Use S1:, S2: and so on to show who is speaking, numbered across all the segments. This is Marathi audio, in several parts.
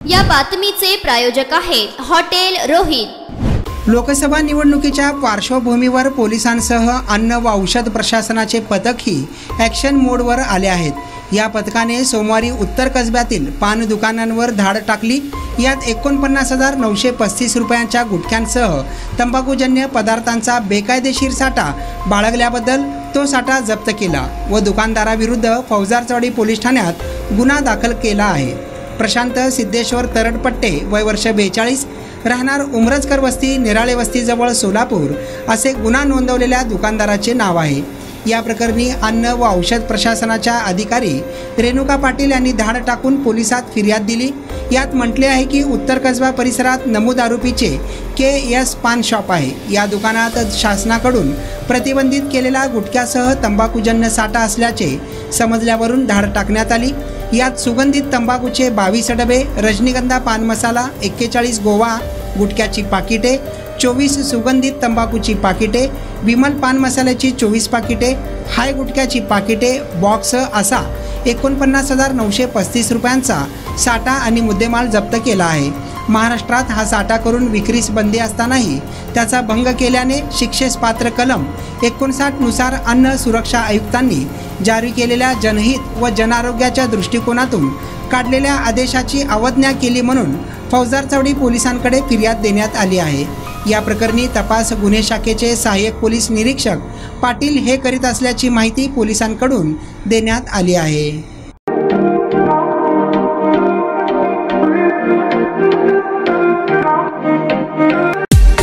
S1: या बातमीचे प्रायोजक आहेत हॉटेल रोहित।
S2: लोकसभा निवडणुकीच्या पार्श्वभूमीवर पोलिसांसह अन्न व औषध प्रशासनाचे पथकही ॲक्शन मोडवर आले आहेत। या पथकाने सोमवारी उत्तर कसब्यातील पान दुकानांवर धाड टाकली। यात 49,935 रुपयांच्या गुटख्यांसह तंबाखूजन्य पदार्थांचा बेकायदेशीर साठा बाळगल्याबद्दल तो साठा जप्त केला व दुकानदाराविरुद्ध फौजदारचौडी पोलीस ठाण्यात गुन्हा दाखल केला आहे। प्रशांत सिद्धेश्वर तरडपट्टे, वय वर्ष 42, राहणार उमरजकर वस्ती, निराळे वस्तीजवळ सोलापूर असे गुन्हा नोंदवलेल्या दुकानदाराचे नाव आहे। या प्रकरणी अन्न व औषध प्रशासनाच्या अधिकारी रेणुका पाटील यांनी धाड टाकून पोलिसात फिर्याद दिली। यात म्हटले आहे की उत्तर कसबा परिसरात नमूद आरोपीचे KS पान शॉप आहे। या दुकानात शासनाकडून प्रतिबंधित केलेला गुटख्यासह तंबाखूजन्य साठा असल्याचे समजल्यावरून धाड टाकण्यात आली। यात सुगंधित तंबाखूचे 22 डबे, रजनीगंधा पान मसाला, 41 गोवा गुटख्याची पाकिटे, 24 सुगंधित तंबाखूची पाकिटे, विमल पान मसाल्याची 24 पाकिटे, हाय गुटख्याची पाकिटे, बॉक्स असा 49,935 रुपयांचा साठा आणि मुद्देमाल जप्त केला आहे। महाराष्ट्रात हा साठा करून विक्रीस बंदी असतानाही त्याचा भंग केल्याने शिक्षेस पात्र कलम 59 नुसार अन्न सुरक्षा आयुक्तांनी जारी केलेल्या जनहित व जनारोग्याच्या दृष्टिकोनातून काढलेल्या आदेशाची अवज्ञा केली म्हणून फौजदारचौडी पोलिसांकडे फिर्याद देण्यात आली आहे। या प्रकरणी तपास गुन्हे शाखेचे सहाय्यक पोलीस निरीक्षक पाटील हे करीत असल्याची माहिती पोलिसांकडून देण्यात आली आहे।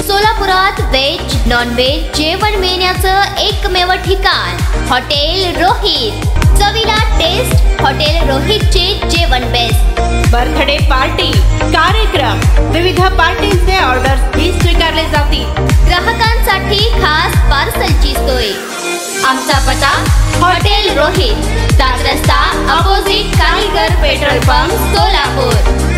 S1: सोलापुरात व्हेज नॉन व्हेज जेवण मिळण्याचं एकमेव ठिकाण हॉटेल रोहित। चवीला टेस्ट, हॉटेल रोहितचे जेवण बेस्ट।
S3: बर्थडे पार्टी, कार्यक्रम, विविध पार्टींचे ऑर्डर्स ही स्वीकारले जातील।
S1: ग्राहकांसाठी खास पार्सलची सोय। आमचा पत्ता हॉटेल रोहित, 7 रस्ता अपोजिट कारीगर पेट्रोल पंप, सोलापूर।